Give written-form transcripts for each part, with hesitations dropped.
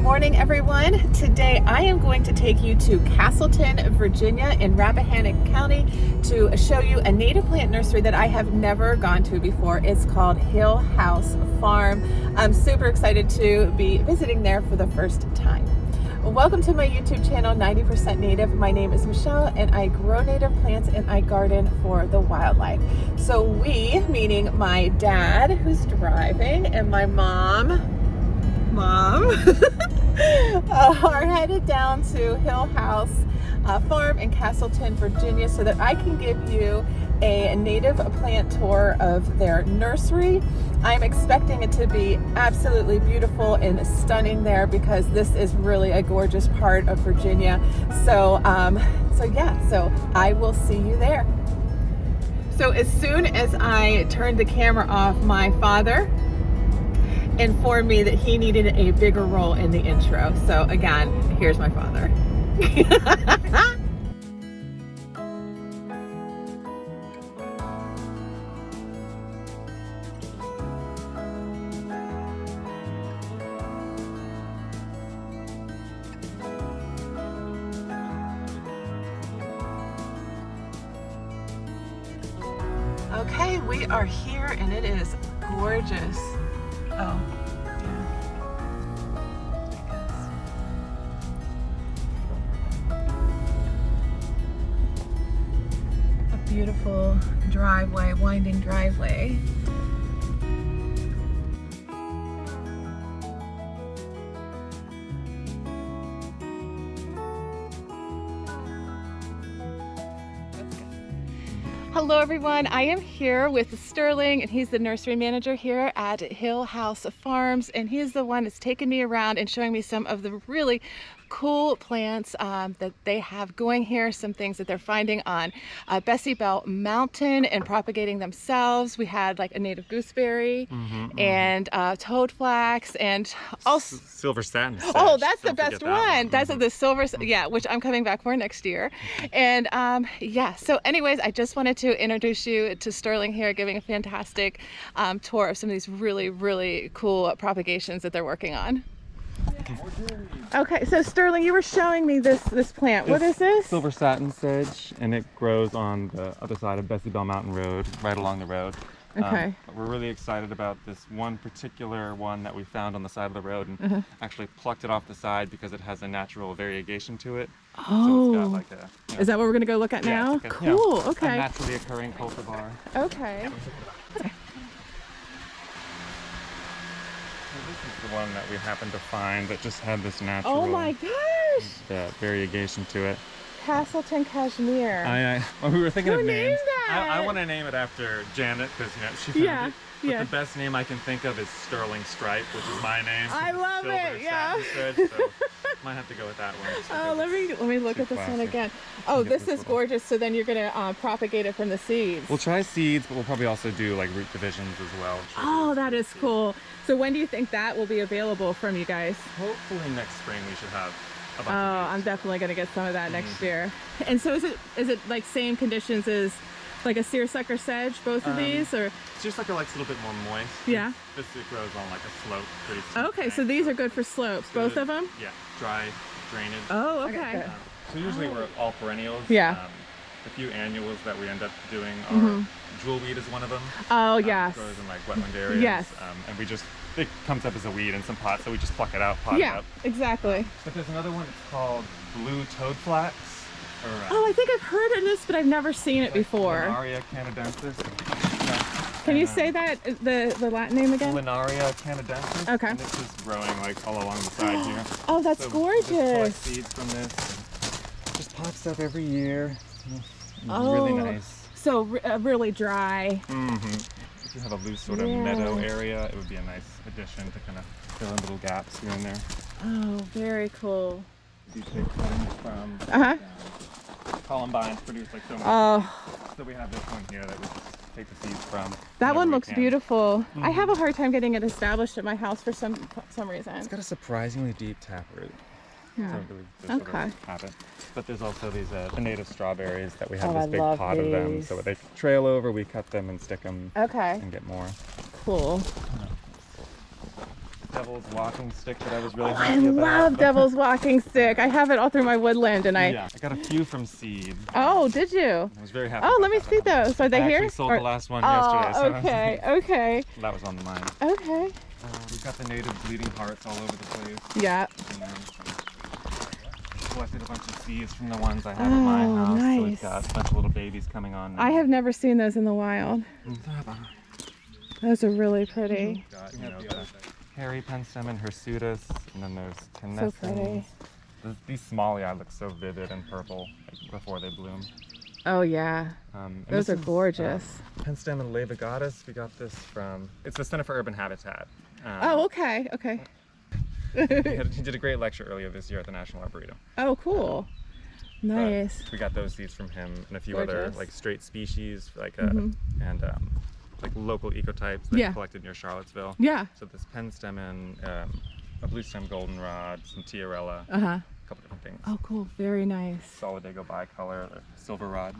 morning, everyone. Today I am going to take you to Castleton, Virginia in Rappahannock County to show you a native plant nursery that I have never gone to before. It's called House Farm. I'm super excited to be visiting there for the first time. Welcome to my YouTube channel, 90% Native. My name is Michelle and I grow native plants and I garden for the wildlife. So we, meaning my dad who's driving and my mom are headed down to House Farm in Castleton, Virginia, so that I can give you a native plant tour of their nursery. I'm expecting it to be absolutely beautiful and stunning there because this is really a gorgeous part of Virginia. So I will see you there. So as soon as I turned the camera off, my father informed me that he needed a bigger role in the intro. So again, here's my father. Okay, we are here and it is gorgeous. Oh, yeah. A beautiful driveway, winding driveway. Hello everyone, I am here with Sterling and he's the nursery manager here at House Farms, and he's the one that's taking me around and showing me some of the really cool plants that they have going here, some things that they're finding on Bessie Bell Mountain and propagating themselves. We had like a native gooseberry and toadflax and also silver satin. Sedge. Oh, that's the Don't best forget that one. That's the silver, yeah, which I'm coming back for next year. And yeah, so anyways, I just wanted to introduce you to Sterling here, giving a fantastic tour of some of these really, really cool propagations that they're working on. Okay, so Sterling, you were showing me this plant. What is this? Silver satin sedge, and it grows on the other side of Bessie Bell Mountain Road, right along the road. Okay. We're really excited about this one particular one that we found on the side of the road and actually plucked it off the side because it has a natural variegation to it. Oh. So it's got like a, you know, is that what we're going to go look at now? Like a, cool, you know, okay. a naturally occurring cultivar. Okay. So this is the one that we happened to find that just had this natural Oh my gosh! variegation to it. Castleton Cashmere. Well, we were thinking Who of names. named that? I want to name it after Janet because, you know, she found it. But yeah. the best name I can think of is Sterling Stripe, which is my name. I love it, yeah. Sedge, so might have to go with that one. Oh, let me look at this one again. Oh, this is gorgeous. So then you're gonna propagate it from the seeds. We'll try seeds, but we'll probably also do like root divisions as well. Oh, that is cool. So when do you think that will be available from you guys? Hopefully next spring we should have a bunch of I'm definitely gonna get some of that next year. And so is it like same conditions as like a seersucker sedge, both of these, or? It's just like a little bit more moist. Yeah. This it grows on like a slope, pretty steep Okay, bank, so these are good for slopes, both of them? Yeah, dry drainage. Oh, okay. So usually we're all perennials. Yeah. The few annuals that we end up doing are jewelweed is one of them. Oh, yes. It grows in like wetland areas. Yes. And it comes up as a weed in some pots, so we just pluck it out, pot it up. Yeah, exactly. But there's another one, it's called blue toadflax. Oh, I think I've heard of this, but I've never seen it before. Linaria canadensis. Can you say that, the Latin name again? Linaria canadensis. Okay. And this is growing like all along the side here. Oh, that's gorgeous. Just collect seeds from this. Just pops up every year. Oh, really nice. So really dry. If you have a loose sort of meadow area, it would be a nice addition to kind of fill in little gaps here and there. Oh, very cool. You take cuttings from columbines produce like so much. So we have this one here that we just take the seeds from. That one looks beautiful. I have a hard time getting it established at my house for some reason. It's got a surprisingly deep taproot. Yeah. Okay. But there's also these native strawberries that we have Oh, this I big love pot of them. these. So they trail over, we cut them and stick them Okay. and get more. Cool. devil's walking stick that I was really I happy about. love devil's walking stick. I have it all through my woodland, and Yeah, I got a few from seed. Oh, did you? I was very happy. Oh, about let me that. see those. Are they I here? actually sold the last one Oh, yesterday. So okay, okay, that was on the mind. okay. We've got the native bleeding hearts all over the place. Yeah. And then collected a bunch of seeds from the ones I have at my house. Nice. So we've got a bunch of little babies coming on now. I have never seen those in the wild. Those are really pretty. Got, the hairy penstem and hirsutus, and then there's So pretty. tennessees. These smallia look so vivid and purple before they bloom. Oh yeah, And those this are is, gorgeous. Penstem and levagadis. We got this from, it's the Center for Urban Habitat. Oh, okay, okay. He did a great lecture earlier this year at the National Arboretum. Oh, cool. Nice. We got those seeds from him and a few Gorgeous. other like straight species, like and like local ecotypes that he collected near Charlottesville. Yeah. So this penstem and a blue stem goldenrod, some tiarella, Uh-huh. a couple different things. Oh, cool. Very nice. Solidago bicolor, silver rod.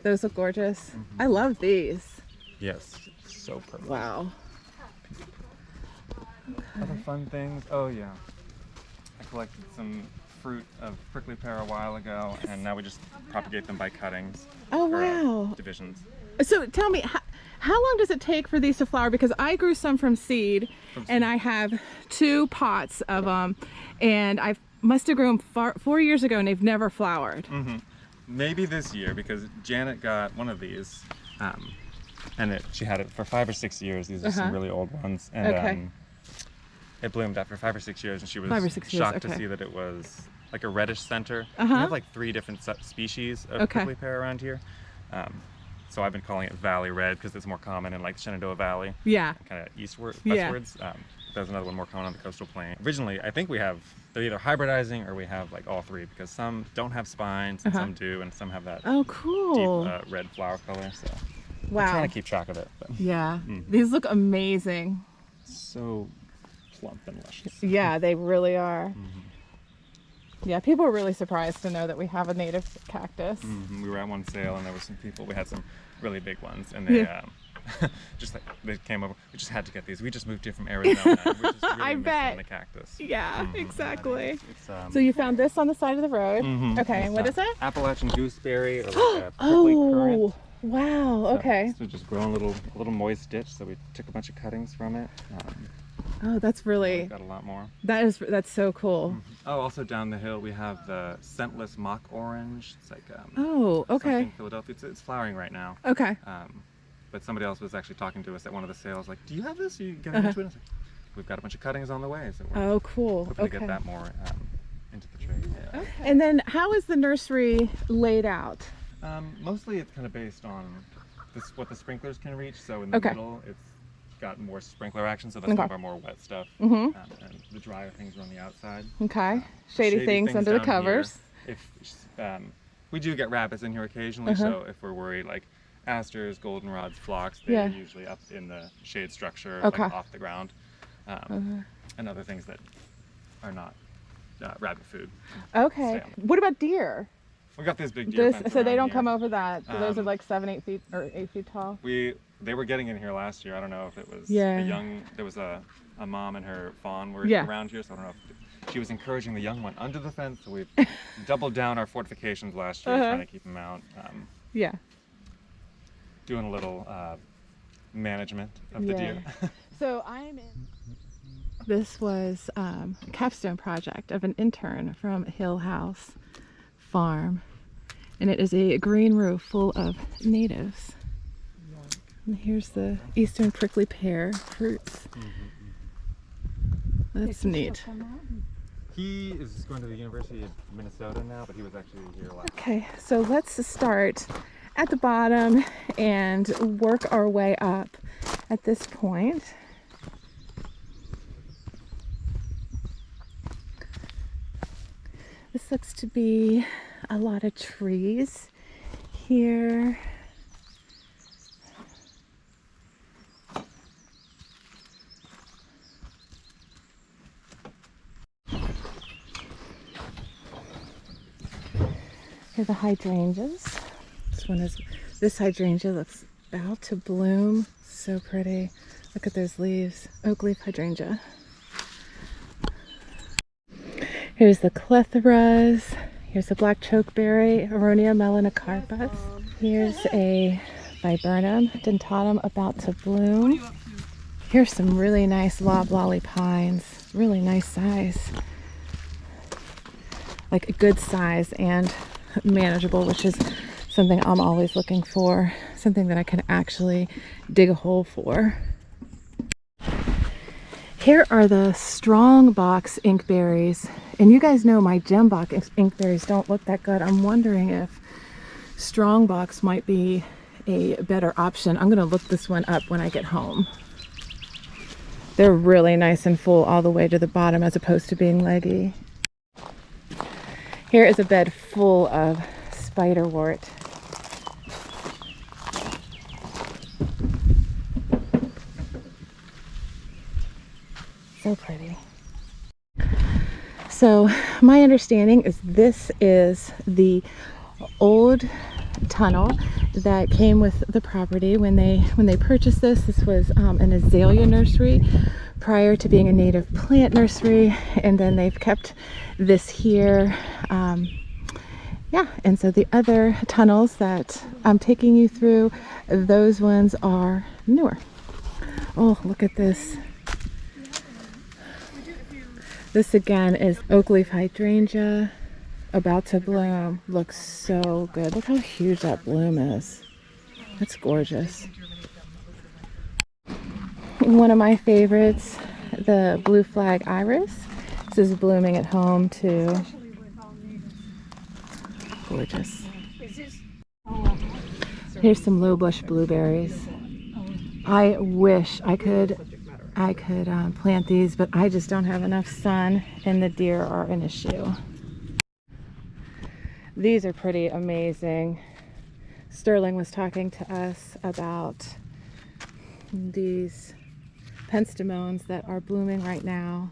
Those look gorgeous. I love these. Yes, so perfect. Wow. Other fun things. Oh yeah, I collected some fruit of prickly pear a while ago, and now we just propagate them by cuttings. Oh, or, wow. divisions. So tell me, how long does it take for these to flower? Because I grew some from seed, and I have 2 pots of them, and I must have grown 4 years ago, and they've never flowered. Maybe this year, because Janet got one of these, and she had it for 5 or 6 years. These are some really old ones, and it bloomed after 5 or 6 years, and she was 5 or 6 years, shocked to see that it was like a reddish center. We Uh-huh. have like 3 different species of prickly pear around here. So I've been calling it Valley Red because it's more common in like Shenandoah Valley. Yeah. Kind of Yeah. westwards. There's another one more common on the coastal plain. Originally, I think they're either hybridizing or we have like all 3, because some don't have spines and some do, and some have that Oh, cool. deep red flower color. So Wow. I'm trying to keep track of it. But Yeah. These look amazing. so plump and luscious. Yeah, they really are. Yeah, people were really surprised to know that we have a native cactus. We were at one sale and there were some people, we had some really big ones, and they they came over. We just had to get these. We just moved here from Arizona. And we're just really I missing bet. the cactus. Yeah, exactly. It's, So you found this on the side of the road. Okay, it's what is it? Appalachian gooseberry, or like a prickly currant. Wow. Okay. So just growing a little moist ditch. So we took a bunch of cuttings from it. Oh, that's really. We've got a lot more. That's so cool. Oh, also down the hill we have the scentless mock orange. It's like Oh, okay. something Philadelphia. It's flowering right now. Okay. But somebody else was actually talking to us at one of the sales, like, "Do you have this? Are you getting into it?" I was like, "We've got a bunch of cuttings on the way, so we're Oh, cool. hoping Okay. to get that more into the trade." Yeah. And then, how is the nursery laid out? Mostly, it's kind of based on what the sprinklers can reach. So in the middle, it's got more sprinkler action, so that's some of our more wet stuff. And the drier things are on the outside. Okay. Shady things under the down covers. Here. If we do get rabbits in here occasionally, so if we're worried, like asters, goldenrods, phlox, they're usually up in the shade structure, like off the ground, and other things that are not rabbit food. Okay. Stay. What about deer? We got this big deer fence So they around don't here. come over that. So those are like 7, 8 feet or 8 feet tall. They were getting in here last year. I don't know if it was there was a mom and her fawn were around here, so I don't know if she was encouraging the young one under the fence. So we've doubled down our fortifications last year, trying to keep them out. Yeah. Doing a little management of the deer. So I'm in. This was a capstone project of an intern from House Farm, and it is a green roof full of natives. And here's the eastern prickly pear fruits. That's neat. He is going to the University of Minnesota now, but he was actually here last. Okay, so let's start at the bottom and work our way up at this point. This looks to be a lot of trees here. Here are the hydrangeas. This hydrangea looks about to bloom. So pretty. Look at those leaves. Oak leaf hydrangea. Here's the clethoras. Here's a black chokeberry, Aronia melanocarpus. Here's a viburnum dentatum about to bloom. Here's some really nice loblolly pines, really nice size. Like a good size and manageable, which is something I'm always looking for, something that I can actually dig a hole for. Here are the strongbox inkberries, and you guys know my gembox inkberries don't look that good. I'm wondering if strongbox might be a better option. I'm gonna look this one up when I get home. They're really nice and full all the way to the bottom as opposed to being leggy. Here is a bed full of spiderwort. So pretty. So my understanding is this is the old tunnel that came with the property when they purchased this. This was an azalea nursery prior to being a native plant nursery, and then they've kept this here. Yeah, and so the other tunnels that I'm taking you through, those ones are newer. Oh, look at this. This again is oak leaf hydrangea about to bloom. Looks so good. Look how huge that bloom is. That's gorgeous. One of my favorites, the blue flag iris. This is blooming at home too. Gorgeous. Here's some low bush blueberries. I wish I could plant these, but I just don't have enough sun, and the deer are an issue. These are pretty amazing. Sterling was talking to us about these pentstemons that are blooming right now.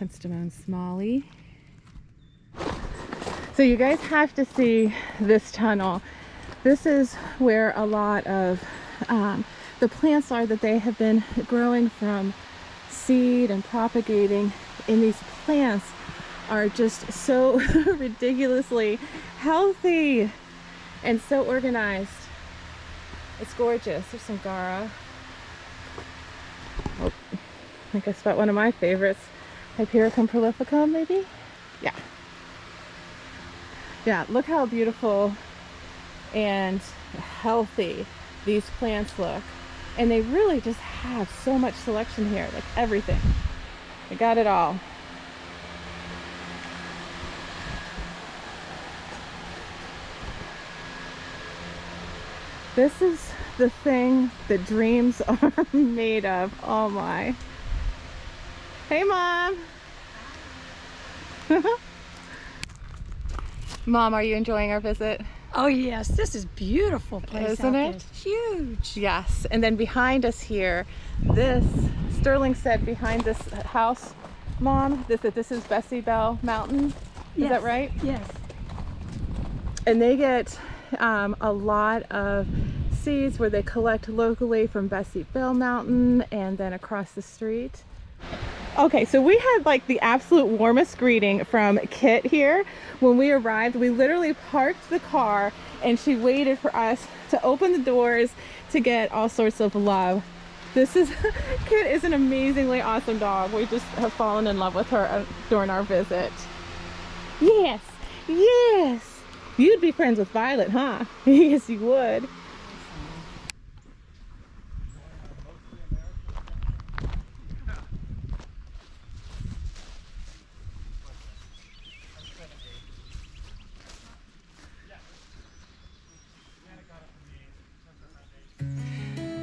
Penstemon smalley. So you guys have to see this tunnel. This is where a lot of the plants are that they have been growing from seed and propagating, and these plants are just so ridiculously healthy and so organized. It's gorgeous. There's some Gara. Oh, I guess about one of my favorites, Hypericum prolificum, maybe? Yeah. Yeah, look how beautiful and healthy these plants look. And they really just have so much selection here, like everything. They got it all. This is the thing that dreams are made of. Oh my. Hey, Mom. Mom, are you enjoying our visit? Oh yes, this is beautiful place, isn't it? It's huge. Yes, and then behind us here, this, Sterling said behind this house, Mom, this is Bessie Bell Mountain. Is that right? Yes. And they get a lot of seeds where they collect locally from Bessie Bell Mountain and then across the street. Okay, so we had like the absolute warmest greeting from Kit here. When we arrived, we literally parked the car and she waited for us to open the doors to get all sorts of love. Kit is an amazingly awesome dog. We just have fallen in love with her during our visit. Yes, yes. You'd be friends with Violet, huh? Yes, you would.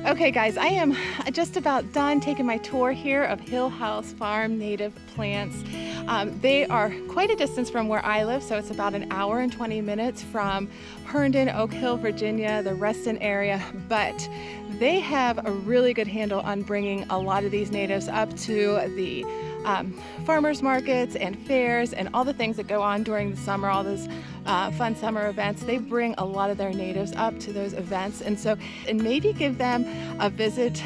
Okay guys, I am just about done taking my tour here of House Farm native plants. They are quite a distance from where I live, so it's about an hour and 20 minutes from Herndon, Oak Hill, Virginia, the Reston area, but they have a really good handle on bringing a lot of these natives up to the farmers markets and fairs and all the things that go on during the summer, all those fun summer events, they bring a lot of their natives up to those events. And maybe give them a visit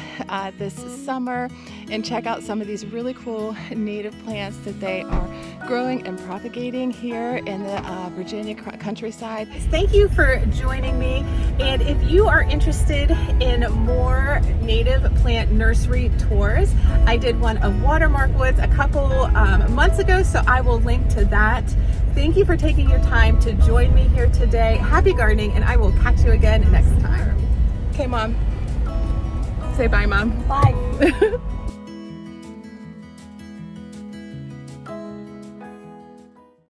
this summer and check out some of these really cool native plants that they are growing and propagating here in the Virginia countryside. Thank you for joining me. And if you are interested in more native plant nursery tours, I did one of Watermark Woods a couple months ago, so I will link to that. Thank you for taking your time to join me here today. Happy gardening, and I will catch you again next time. Okay, Mom. Say bye, Mom. Bye.